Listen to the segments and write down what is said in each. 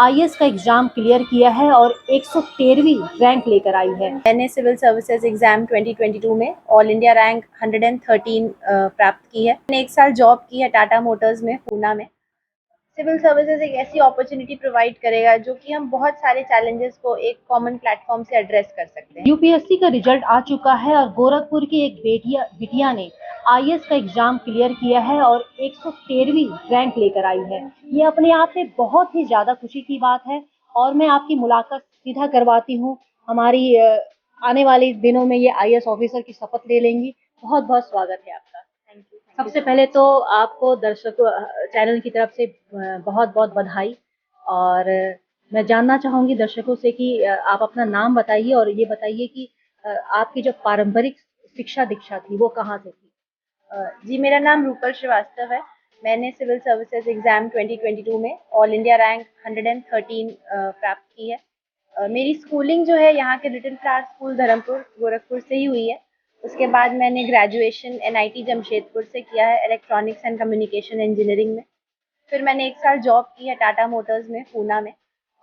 IAS का exam clear किया है और 113वीं रैंक लेकर आई है। मैंने सिविल सर्विसेज एग्जाम 2022 में ऑल इंडिया रैंक 113 प्राप्त की है। मैंने एक साल जॉब की है टाटा मोटर्स में, पूना में। सिविल सर्विसेज एक ऐसी अपॉर्चुनिटी प्रोवाइड करेगा जो कि हम बहुत सारे चैलेंजेस को एक कॉमन प्लेटफॉर्म से एड्रेस कर सकते हैं। यूपीएससी का रिजल्ट आ चुका है और गोरखपुर की एक बिटिया ने आईएएस का एग्जाम क्लियर किया है और 113वीं रैंक लेकर आई है। ये अपने आप में बहुत ही ज्यादा खुशी की बात है और मैं आपकी मुलाकात सीधा करवाती हूँ। हमारी आने वाले दिनों में ये आईएएस ऑफिसर की शपथ ले लेंगी। बहुत बहुत स्वागत है आपका। Thank you. सबसे पहले तो आपको दर्शकों चैनल की तरफ से बहुत बहुत बधाई। और मैं जानना चाहूंगी दर्शकों से कि आप अपना नाम बताइए और ये बताइए कि आपकी जो पारंपरिक शिक्षा दीक्षा थी वो कहाँ से थी। जी, मेरा नाम रूपल श्रीवास्तव है। मैंने सिविल सर्विसेज एग्जाम 2022 में ऑल इंडिया रैंक 113 प्राप्त की है। मेरी स्कूलिंग जो है यहाँ के little flower school Dharampur Gorakhpur से ही हुई है। उसके बाद मैंने ग्रेजुएशन एनआईटी जमशेदपुर से किया है, इलेक्ट्रॉनिक्स एंड कम्युनिकेशन इंजीनियरिंग में। फिर मैंने एक साल जॉब की है टाटा मोटर्स में, पूना में।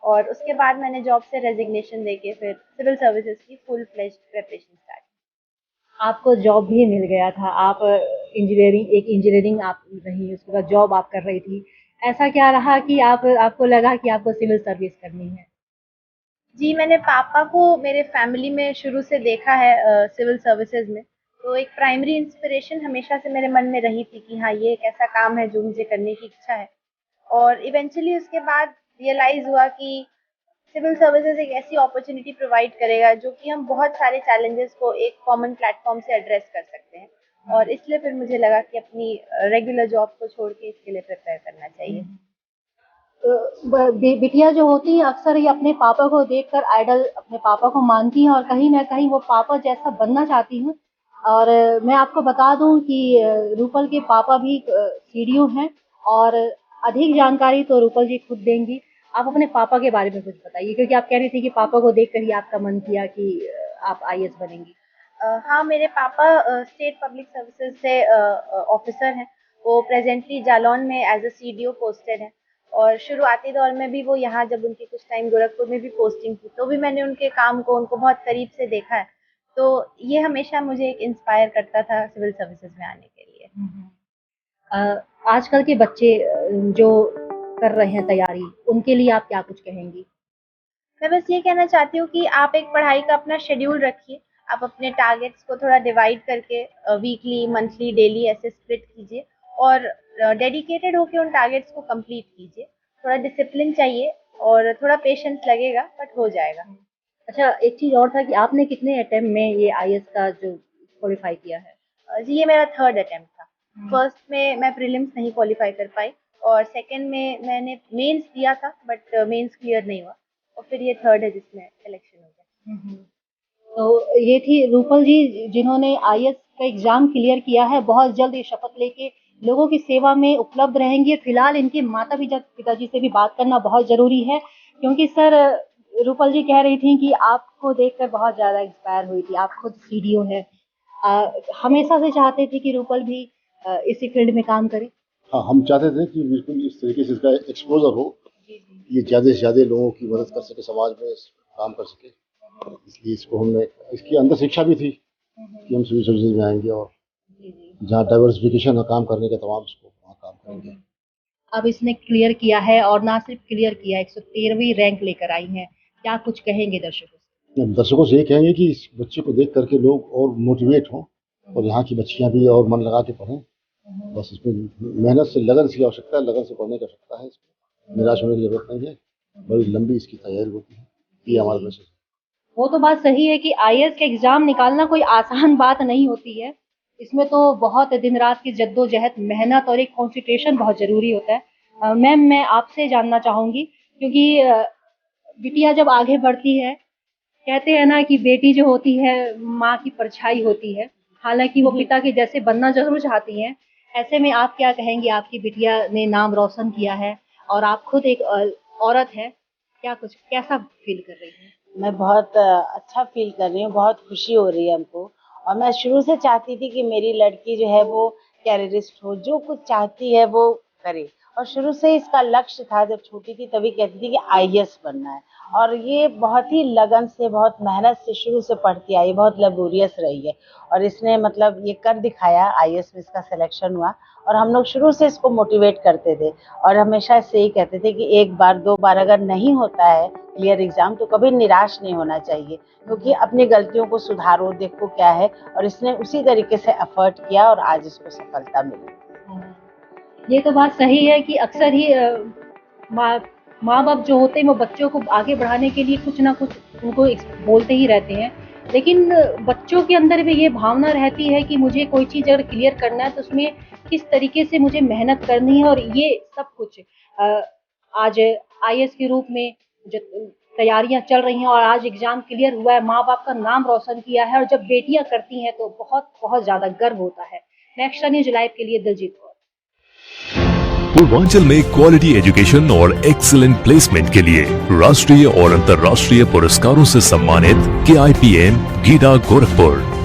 और उसके बाद मैंने जॉब से रेजिग्नेशन देके फिर सिविल सर्विसेज की फुल फ्लेज्ड प्रिपरेशन स्टार्ट। आपको जॉब भी मिल गया था। आप इंजीनियरिंग आप रही, उसके बाद जॉब आप कर रही थी। ऐसा क्या रहा कि आपको लगा कि आपको सिविल सर्विस करनी है। जी, मैंने पापा को मेरे फैमिली में शुरू से देखा है सिविल सर्विसेज में। तो एक प्राइमरी इंस्पिरेशन हमेशा से मेरे मन में रही थी कि हाँ, ये एक ऐसा काम है जो मुझे करने की इच्छा है। और इवेंचुअली उसके बाद रियलाइज़ हुआ कि सिविल सर्विसेज एक ऐसी अपॉर्चुनिटी प्रोवाइड करेगा जो कि हम बहुत सारे चैलेंजेस को एक कॉमन प्लेटफॉर्म से एड्रेस कर सकते हैं। और इसलिए फिर मुझे लगा कि अपनी रेगुलर जॉब को छोड़ के इसके लिए प्रिपेयर करना चाहिए। बिटिया जो होती हैं अक्सर ये अपने पापा को देखकर आइडल अपने पापा को मानती हैं और कहीं ना कहीं वो पापा जैसा बनना चाहती हैं। और मैं आपको बता दूं कि रूपल के पापा भी सीडीओ हैं और अधिक जानकारी तो रूपल जी खुद देंगी। आप अपने पापा के बारे में कुछ बताइए, क्योंकि आप कह रही थी कि पापा को देखकर ही आपका मन किया कि आप आईएएस बनेंगी। हाँ, मेरे पापा स्टेट पब्लिक सर्विसेज से ऑफिसर हैं। वो प्रेजेंटली जालौन में एज अ सीडीओ पोस्टेड हैं। और शुरुआती दौर में भी वो यहाँ, जब उनकी कुछ टाइम गोरखपुर में भी पोस्टिंग थी, तो भी मैंने उनके काम को, उनको बहुत करीब से देखा है। तो ये हमेशा मुझे एक इंस्पायर करता था सिविल सर्विसेज में आने के लिए। आजकल के बच्चे जो कर रहे हैं तैयारी, उनके लिए आप क्या कुछ कहेंगी। मैं बस ये कहना चाहती हूँ कि आप एक पढ़ाई का अपना शेड्यूल रखिए। आप अपने टारगेट्स को थोड़ा डिवाइड करके वीकली, मंथली, डेली ऐसे स्प्लिट कीजिए और डेडिकेटेड होकर उन टारगेट्स को कंप्लीट कीजिए। थोड़ा डिसिप्लिन चाहिए और थोड़ा पेशेंस लगेगा, बट हो जाएगा। अच्छा, एक चीज और था कि आपने कितने अटेम्प्ट में ये आईएएस का जो क्वालिफाई किया है। जी, ये मेरा थर्ड अटेम्प्ट था। फर्स्ट में मैं प्रीलिम्स नहीं क्वालिफाई कर पाई और सेकंड में मैंने मेंस दिया था, बट मेंस क्लियर नहीं हुआ। और फिर ये थर्ड है जिसमें सिलेक्शन हो गया। तो ये थी रूपल जी जिन्होंने आईएएस का एग्जाम क्लियर किया है। बहुत जल्द ये शपथ लेके लोगों की सेवा में उपलब्ध रहेंगे। फिलहाल इनके माता पिताजी से भी बात करना बहुत जरूरी है, क्योंकि सर रूपल जी कह रही थी कि आपको देखकर बहुत ज्यादा इंस्पायर हुई थी। आप खुद सीडीओ है, हमेशा से चाहते थे कि रूपल भी इसी फील्ड में काम करे। हाँ, हम चाहते थे कि बिल्कुल इस तरीके से इसका एक्सपोजर हो, ये ज़्यादा से ज़्यादा लोगों की मदद कर सके, समाज में काम कर सके। इसलिए इसको हमने, इसकी अंदर शिक्षा भी थी कि हम सिविल सर्विसेज में आएंगे और जहाँ डाइवर्सिफिकेशन काम करने का तमाम उसको वहाँ काम करेंगे। अब इसने क्लियर किया है और ना सिर्फ क्लियर किया, 113वीं रैंक लेकर आई है। क्या कुछ कहेंगे दर्शकों से। हम दर्शकों से ये कहेंगे कि इस बच्चे को देख करके लोग और मोटिवेट हों और यहाँ की बच्चियाँ भी और मन लगा के पढ़ें। बस इसमें मेहनत से, लगन की आवश्यकता है, लगन से पढ़ने की आवश्यकता है। इसमें निराश होने की जरूरत नहीं है, बड़ी लंबी इसकी तैयारी होती है। ये हमारा मैसेज है। वो तो बात सही है कि आईएएस का एग्जाम निकालना कोई आसान बात नहीं होती है। इसमें तो बहुत दिन रात की जद्दोजहद, मेहनत और एक कंसंट्रेशन बहुत जरूरी होता है। मैम, मैं आपसे जानना चाहूंगी, क्योंकि बिटिया जब आगे बढ़ती है, कहते हैं ना कि बेटी जो होती है माँ की परछाई होती है। हालांकि वो पिता के जैसे बनना जरूर चाहती हैं। ऐसे में आप क्या कहेंगी। आपकी बिटिया ने नाम रोशन किया है और आप खुद एक औरत है। क्या कुछ कैसा फील कर रही है। मैं बहुत अच्छा फील कर रही हूँ, बहुत खुशी हो रही है हमको। और मैं शुरू से चाहती थी कि मेरी लड़की जो है वो कैरियरिस्ट हो, जो कुछ चाहती है वो करे। और शुरू से ही इसका लक्ष्य था, जब छोटी थी तभी कहती थी कि आईएएस बनना है। और ये बहुत ही लगन से, बहुत मेहनत से शुरू से पढ़ती आई, बहुत लेबोरियस रही है और इसने मतलब ये कर दिखाया। आईएएस में इसका सिलेक्शन हुआ और हम लोग शुरू से इसको मोटिवेट करते थे और हमेशा इससे ही कहते थे कि एक बार दो बार अगर नहीं होता है क्लियर एग्जाम तो कभी निराश नहीं होना चाहिए, क्योंकि अपनी गलतियों को सुधारो, देखो क्या है। और इसने उसी तरीके से एफर्ट किया और आज इसको सफलता मिली। ये तो बात सही है कि अक्सर ही माँ बाप जो होते हैं वो बच्चों को आगे बढ़ाने के लिए कुछ ना कुछ उनको बोलते ही रहते हैं, लेकिन बच्चों के अंदर भी ये भावना रहती है कि मुझे कोई चीज़ अगर क्लियर करना है तो उसमें किस तरीके से मुझे मेहनत करनी है। और ये सब कुछ आज आईएएस के रूप में जो तैयारियां चल रही हैं और आज एग्जाम क्लियर हुआ है, माँ बाप का नाम रोशन किया है और जब बेटियां करती हैं तो बहुत बहुत ज़्यादा गर्व होता है। नेक्स्ट न्यूज लाइव के लिए दिलजीत कौर। पूर्वांचल में क्वालिटी एजुकेशन और एक्सीलेंट प्लेसमेंट के लिए राष्ट्रीय और अंतर्राष्ट्रीय पुरस्कारों से सम्मानित KIPM गीडा गोरखपुर।